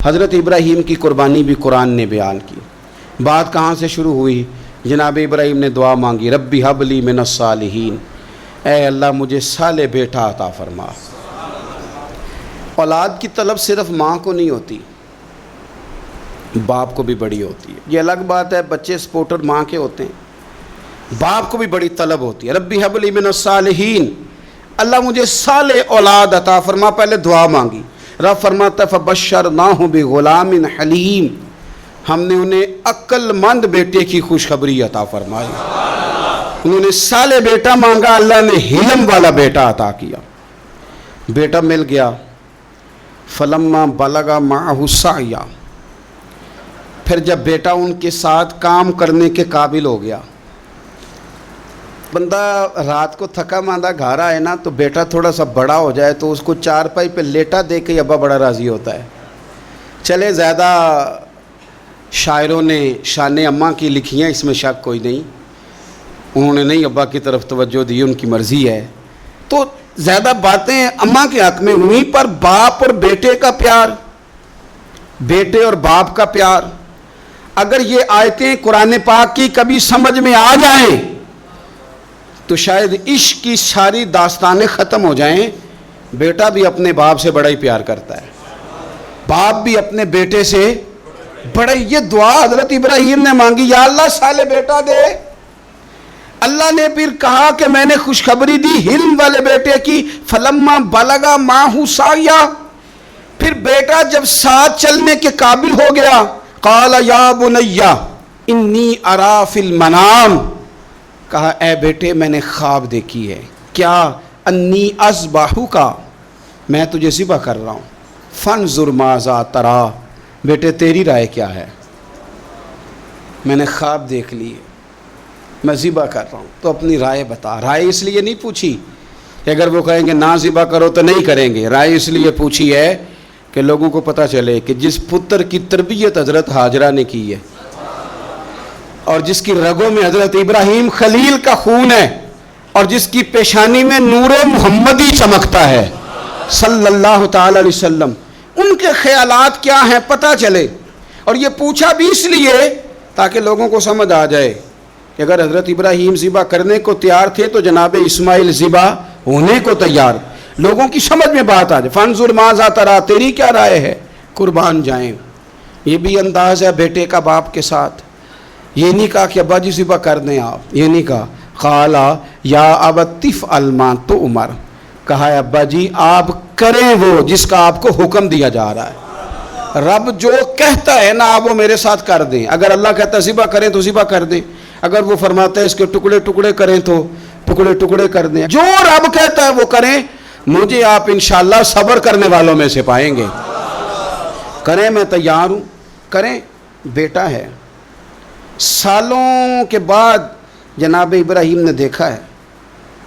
حضرت ابراہیم کی قربانی بھی قرآن نے بیان کی۔ بات کہاں سے شروع ہوئی؟ جناب ابراہیم نے دعا مانگی، ربی حب لی من الصالحین، اے اللہ مجھے صالح بیٹا عطا فرما۔ اولاد کی طلب صرف ماں کو نہیں ہوتی، باپ کو بھی بڑی ہوتی ہے۔ یہ الگ بات ہے، بچے سپورٹر ماں کے ہوتے ہیں، باپ کو بھی بڑی طلب ہوتی ہے۔ ربی حب لی من الصالحین، اللہ مجھے صالح اولاد عطا فرما۔ پہلے دعا مانگی، رب فرماتا ہے فبشرناہ بغلام حلیم، ہم نے انہیں عقل مند بیٹے کی خوشخبری عطا فرمائی۔ انہوں نے صالح بیٹا مانگا، اللہ نے حلم والا بیٹا عطا کیا۔ بیٹا مل گیا۔ فلما بلغ معہ السعی، پھر جب بیٹا ان کے ساتھ کام کرنے کے قابل ہو گیا، بندہ رات کو تھکا ماندہ گھر آئے نا تو بیٹا تھوڑا سا بڑا ہو جائے تو اس کو چارپائی پہ لیٹا دیکھ کے ابا بڑا راضی ہوتا ہے۔ چلے زیادہ شاعروں نے شان اماں کی لکھی ہیں، اس میں شک کوئی نہیں، انہوں نے نہیں ابا کی طرف توجہ دی، ان کی مرضی ہے، تو زیادہ باتیں اماں کے حق میں ہوئیں، پر باپ اور بیٹے کا پیار، بیٹے اور باپ کا پیار، اگر یہ آیتیں قرآن پاک کی کبھی سمجھ میں آ جائیں تو شاید عشق کی ساری داستانیں ختم ہو جائیں۔ بیٹا بھی اپنے باپ سے بڑا ہی پیار کرتا ہے، باپ بھی اپنے بیٹے سے بڑا ہی۔ یہ دعا حضرت ابراہیم نے مانگی، یا اللہ صالح بیٹا دے۔ اللہ نے پھر کہا کہ میں نے خوشخبری دی حلم والے بیٹے کی، فلما بلغ معہ السعی، پھر بیٹا جب ساتھ چلنے کے قابل ہو گیا، قال یا بنی انی ارا فی المنام، کہا اے بیٹے میں نے خواب دیکھی ہے، کیا؟ انی اذبحک، میں تجھے ذبح کر رہا ہوں، فانظر ماذا تری، بیٹے تیری رائے کیا ہے؟ میں نے خواب دیکھ لی، میں ذبح کر رہا ہوں، تو اپنی رائے بتا۔ رائے اس لیے نہیں پوچھی کہ اگر وہ کہیں گے نہ ذبح کرو تو نہیں کریں گے، رائے اس لیے پوچھی ہے کہ لوگوں کو پتہ چلے کہ جس پتر کی تربیت حضرت ہاجرہ نے کی ہے اور جس کی رگوں میں حضرت ابراہیم خلیل کا خون ہے اور جس کی پیشانی میں نور محمدی چمکتا ہے صلی اللہ تعالی علیہ وسلم، ان کے خیالات کیا ہیں پتہ چلے۔ اور یہ پوچھا بھی اس لیے تاکہ لوگوں کو سمجھ آ جائے کہ اگر حضرت ابراہیم ذبح کرنے کو تیار تھے تو جناب اسماعیل ذبح ہونے کو تیار، لوگوں کی سمجھ میں بات آ جائے۔ فانظر ماذا تری، تیری کیا رائے ہے، قربان جائیں۔ یہ بھی انداز ہے بیٹے کا باپ کے ساتھ۔ یہ نہیں کہا کہ ابا جی ذبح کر دیں آپ، یہ نہیں کہا، قالا یا ابت افعل ما تؤمر، کہا ہے ابا جی آپ کریں وہ جس کا آپ کو حکم دیا جا رہا ہے۔ رب جو کہتا ہے نا آپ وہ میرے ساتھ کر دیں، اگر اللہ کہتا ہے ذبح کریں تو ذبح کر دیں، اگر وہ فرماتا ہے اس کے ٹکڑے ٹکڑے کریں تو ٹکڑے ٹکڑے کر دیں، جو رب کہتا ہے وہ کریں۔ مجھے آپ انشاءاللہ صبر کرنے والوں میں سے پائیں گے۔ کریں، میں تیار ہوں، کریں۔ بیٹا ہے، سالوں کے بعد جناب ابراہیم نے دیکھا ہے،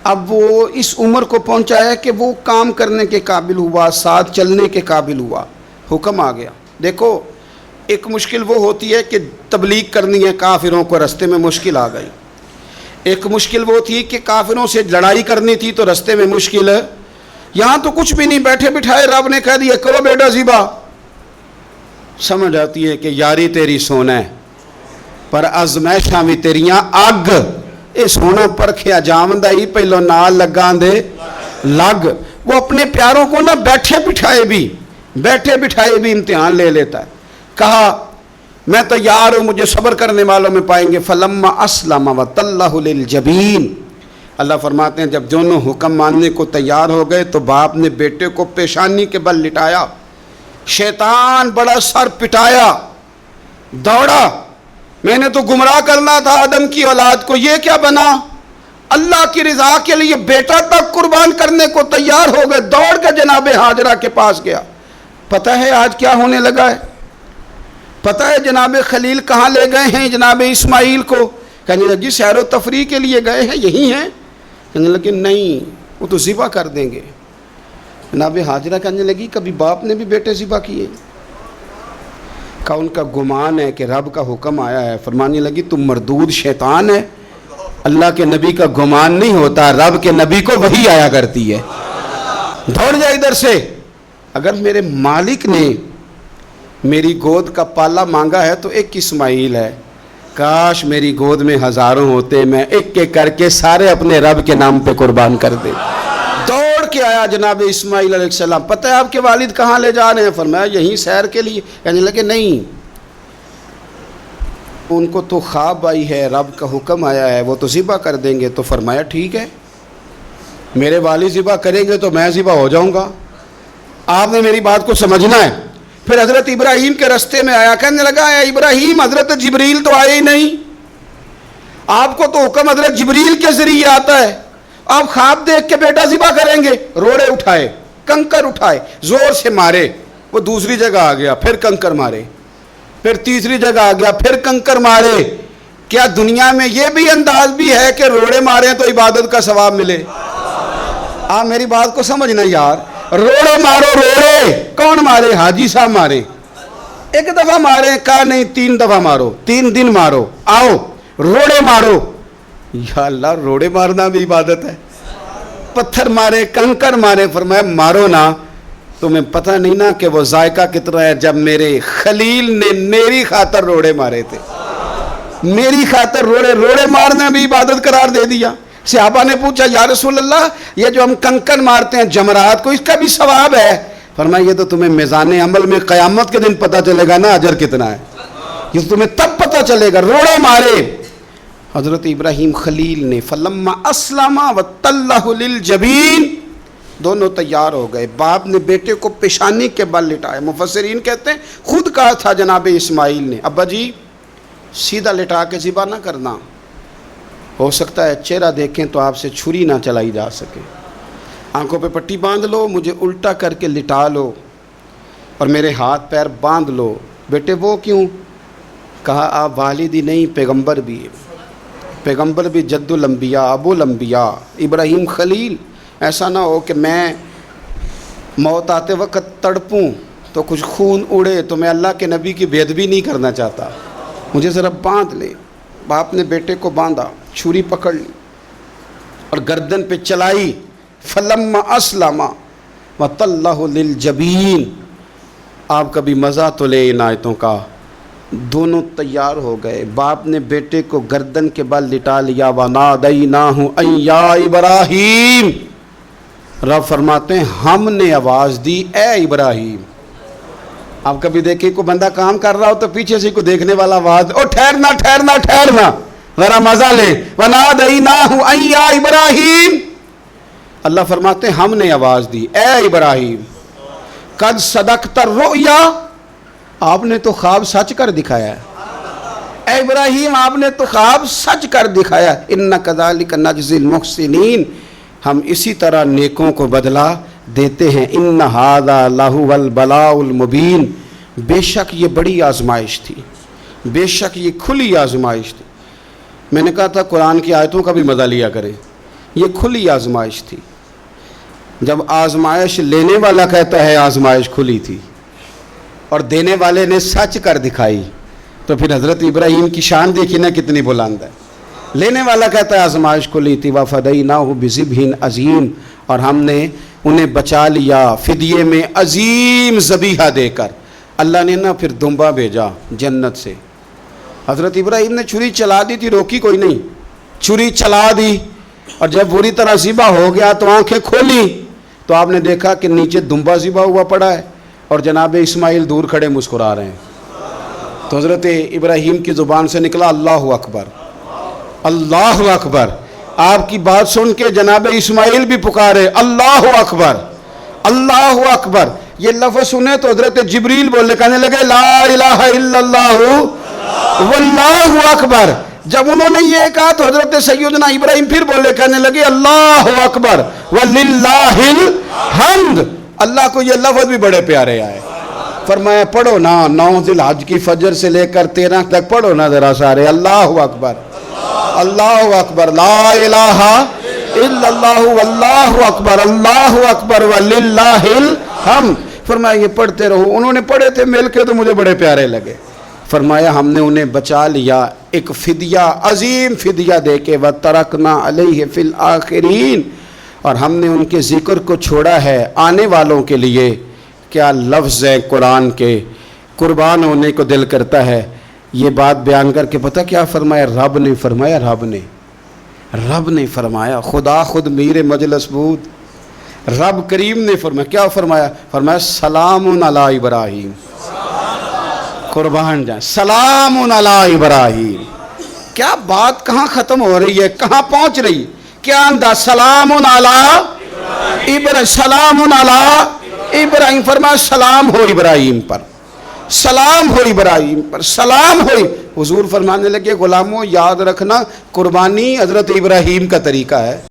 اب وہ اس عمر کو پہنچا ہے کہ وہ کام کرنے کے قابل ہوا، ساتھ چلنے کے قابل ہوا، حکم آ گیا۔ دیکھو ایک مشکل وہ ہوتی ہے کہ تبلیغ کرنی ہے، کافروں کو رستے میں مشکل آ گئی۔ ایک مشکل وہ تھی کہ کافروں سے لڑائی کرنی تھی تو رستے میں مشکل ہے۔ یہاں تو کچھ بھی نہیں، بیٹھے بٹھائے رب نے کہہ دیا کرو بیٹا ذبح۔ سمجھ آتی ہے کہ یاری تیری سونا ہے پر ازمائشاں بھی تیریاں اگ، اے سونا پرکھیا جامدہ ہی پہلو نال لگاں دے لگ۔ وہ اپنے پیاروں کو نہ بیٹھے بٹھائے بھی امتحان لے لیتا ہے۔ کہا میں تیار ہوں، مجھے صبر کرنے والوں میں پائیں گے۔ فلما اسلم وتلہ للجبین، اللہ فرماتے ہیں جب دونوں حکم ماننے کو تیار ہو گئے تو باپ نے بیٹے کو پیشانی کے بل لٹایا، شیطان بڑا سر پٹایا، دوڑا، میں نے تو گمراہ کرنا تھا آدم کی اولاد کو، یہ کیا بنا؟ اللہ کی رضا کے لیے بیٹا تک قربان کرنے کو تیار ہو گئے، دوڑ کے جناب ہاجرہ کے پاس گیا۔ پتہ ہے آج کیا ہونے لگا ہے؟ پتہ ہے جناب خلیل کہاں لے گئے ہیں جناب اسماعیل کو؟ کہنے لگی سیر و تفریح کے لیے گئے ہیں، یہی ہیں؟ کہنے لگے نہیں وہ تو ذبح کر دیں گے۔ جناب ہاجرہ کہنے لگی کبھی باپ نے بھی بیٹے ذبح کیے؟ کہا ان کا گمان ہے کہ رب کا حکم آیا ہے۔ فرمانے لگی تم مردود شیطان ہے، اللہ کے نبی کا گمان نہیں ہوتا، رب کے نبی کو وحی آیا کرتی ہے۔ دوڑ جا ادھر سے، اگر میرے مالک نے میری گود کا پالا مانگا ہے تو ایک اسماعیل ہے، کاش میری گود میں ہزاروں ہوتے، میں ایک ایک کر کے سارے اپنے رب کے نام پہ قربان کر دے۔ دوڑ کے آیا جناب اسماعیل علیہ السلام، پتہ ہے آپ کے والد کہاں لے جا رہے ہیں؟ فرمایا یہیں سیر کے لیے۔ کہنے لگے نہیں، ان کو تو خواب آئی ہے، رب کا حکم آیا ہے، وہ تو ذبح کر دیں گے۔ تو فرمایا ٹھیک ہے، میرے والد ذبح کریں گے تو میں ذبح ہو جاؤں گا، آپ نے میری بات کو سمجھنا ہے۔ پھر حضرت ابراہیم کے رستے میں آیا، کہنے لگا اے ابراہیم، حضرت جبریل تو آئے ہی نہیں، آپ کو تو حکم حضرت جبریل کے ذریعے آتا ہے، آپ خواب دیکھ کے بیٹا ذبح کریں گے؟ روڑے اٹھائے، کنکر اٹھائے، زور سے مارے، وہ دوسری جگہ آ گیا، پھر کنکر مارے، پھر تیسری جگہ آ گیا، پھر کنکر مارے۔ کیا دنیا میں یہ بھی انداز بھی ہے کہ روڑے مارے تو عبادت کا ثواب ملے؟ آپ میری بات کو سمجھنا یار، روڑے مارو، روڑے کون مارے؟ حاجی صاحب مارے، ایک دفعہ مارے، کہا نہیں 3 دفعہ مارو، 3 دن مارو، آؤ روڑے مارو۔ یا اللہ، روڑے مارنا بھی عبادت ہے؟ پتھر مارے، کنکر مارے، فرمایا مارو نا، تمہیں پتہ نہیں نا کہ وہ ذائقہ کتنا ہے جب میرے خلیل نے میری خاطر روڑے مارے تھے، میری خاطر روڑے مارنا بھی عبادت قرار دے دیا۔ صحابہ نے پوچھا یا رسول اللہ، یہ جو ہم کنکر مارتے ہیں جمرات کو، اس کا بھی ثواب ہے؟ فرمایا یہ تو تمہیں میزان عمل میں قیامت کے دن پتہ چلے گا نا اجر کتنا ہے، یہ تو تمہیں تب پتہ چلے گا۔ روڑے مارے حضرت ابراہیم خلیل نے، فلما اسلم وتلہ للجبین، دونوں تیار ہو گئے، باپ نے بیٹے کو پیشانی کے بل لٹایا۔ مفسرین کہتے ہیں خود کہا تھا جناب اسماعیل نے، ابا جی سیدھا لٹا کے ذبح نہ کرنا، ہو سکتا ہے چہرہ دیکھیں تو آپ سے چھری نہ چلائی جا سکے، آنکھوں پہ پٹی باندھ لو، مجھے الٹا کر کے لٹا لو اور میرے ہاتھ پیر باندھ لو۔ بیٹے وہ کیوں؟ کہا آپ والد ہی نہیں، پیغمبر بھی، پیغمبر بھی جد الانبیاء، ابو الانبیاء ابراہیم خلیل۔ ایسا نہ ہو کہ میں موت آتے وقت تڑپوں تو کچھ خون اڑے، تو میں اللہ کے نبی کی بے ادبی نہیں کرنا چاہتا، مجھے ذرا باندھ لے۔ باپ نے بیٹے کو باندھا، چھری پکڑ لی اور گردن پہ چلائی، فلما اسلم وتلہ للجبین۔ آپ کبھی مزہ تو لے ان آیتوں کا۔ دونوں تیار ہو گئے، باپ نے بیٹے کو گردن کے بل لٹا لیا، وَنَادَيْنَاهُ أَن يَا إِبْرَاهِيمُ، رب فرماتے ہیں ہم نے آواز دی اے ابراہیم۔ آپ کبھی دیکھیں کوئی بندہ کام کر رہا ہو تو پیچھے سے کوئی دیکھنے والا آواز، او ٹھہرنا ٹھہرنا ٹھہرنا، ذرا مزہ لے، وَنَادَيْنَاهُ أَن يَا إِبْرَاهِيمُ، اللہ فرماتے ہیں ہم نے آواز دی اے ابراہیم، قد صدقت الرؤیا، آپ نے تو خواب سچ کر دکھایا ہے، اے ابراہیم آپ نے تو خواب سچ کر دکھایا، اِنَّ كَذَلِكَ نَجْزِي الْمُحْسِنِينَ، ہم اسی طرح نیکوں کو بدلہ دیتے ہیں، اِنَّ هَذَا لَهُوَ الْبَلَاءُ الْمُبِينُ، بے شک یہ بڑی آزمائش تھی، بے شک یہ کھلی آزمائش تھی۔ میں نے کہا تھا قرآن کی آیتوں کا بھی مزہ لیا کریں، یہ کھلی آزمائش تھی۔ جب آزمائش لینے والا کہتا ہے آزمائش کھلی تھی اور دینے والے نے سچ کر دکھائی، تو پھر حضرت ابراہیم کی شان دیکھی نا کتنی بلند ہے۔ لینے والا کہتا ہے آزمائش کھلی تھی، وَفَدَيْنَاهُ بِذِبْحٍ عَظِيمٍ، اور ہم نے انہیں بچا لیا فدیے میں عظیم ذبیحہ دے کر۔ اللہ نے نا پھر دمبا بھیجا جنت سے، حضرت ابراہیم نے چھری چلا دی تھی، روکی کوئی نہیں، چھری چلا دی، اور جب پوری طرح ذبح ہو گیا تو آنکھیں کھولی تو آپ نے دیکھا کہ نیچے دمبا ذبح ہوا پڑا ہے اور جناب اسماعیل دور کھڑے مسکرا رہے ہیں۔ تو حضرت ابراہیم کی زبان سے نکلا اللہ اکبر، اللہ اکبر۔ آپ کی بات سن کے جناب اسماعیل بھی پکارے اللہ اکبر، اللہ اکبر۔ یہ لفظ سنے تو حضرت جبریل بولنے کہنے لگے لا الہ الا اللہ واللہ اکبر۔ جب انہوں نے یہ کہا تو حضرت سیدنا ابراہیم پھر بولے کہنے لگے اللہ اکبر وللہ الحمد۔ اللہ کو یہ لفظ بھی بڑے پیارے آئے، فرمایا پڑھو نا 9 ذی الحج کی فجر سے لے کر 13 تک پڑھو نا ذرا سارے، اللہ اکبر اللہ اکبر، لا الہ الا اللہ واللہ اکبر، اللہ اکبر وللہ الحمد۔ فرمایا یہ پڑھتے رہو۔ انہوں نے پڑھے تھے مل کے تو مجھے بڑے پیارے لگے۔ فرمایا ہم نے انہیں بچا لیا ایک فدیہ، عظیم فدیہ دے کے، وَتَرَكْنَا عَلَيْهِ فِي الْآخِرِينَ، اور ہم نے ان کے ذکر کو چھوڑا ہے آنے والوں کے لیے۔ کیا لفظ ہے قرآن کے، قربان ہونے کو دل کرتا ہے. یہ بات بیان کر کے پتہ کیا فرمایا؟ رب نے فرمایا، رب نے فرمایا، خدا خود میر مجلس بود، رب کریم نے فرمایا. کیا فرمایا؟ فرمایا سلام علی ابراہیم. قربان جائیں، سلام علی ابراہیم. کیا بات کہاں ختم ہو رہی ہے، کہاں پہنچ رہی ہے؟ کیا انداز؟ سلام علی ابراہیم، سلام علی ابراہیم. فرمایا سلام ہو ابراہیم پر، سلام ہو ابراہیم پر، سلام ہو. حضور فرمانے لگے غلاموں یاد رکھنا قربانی حضرت ابراہیم کا طریقہ ہے.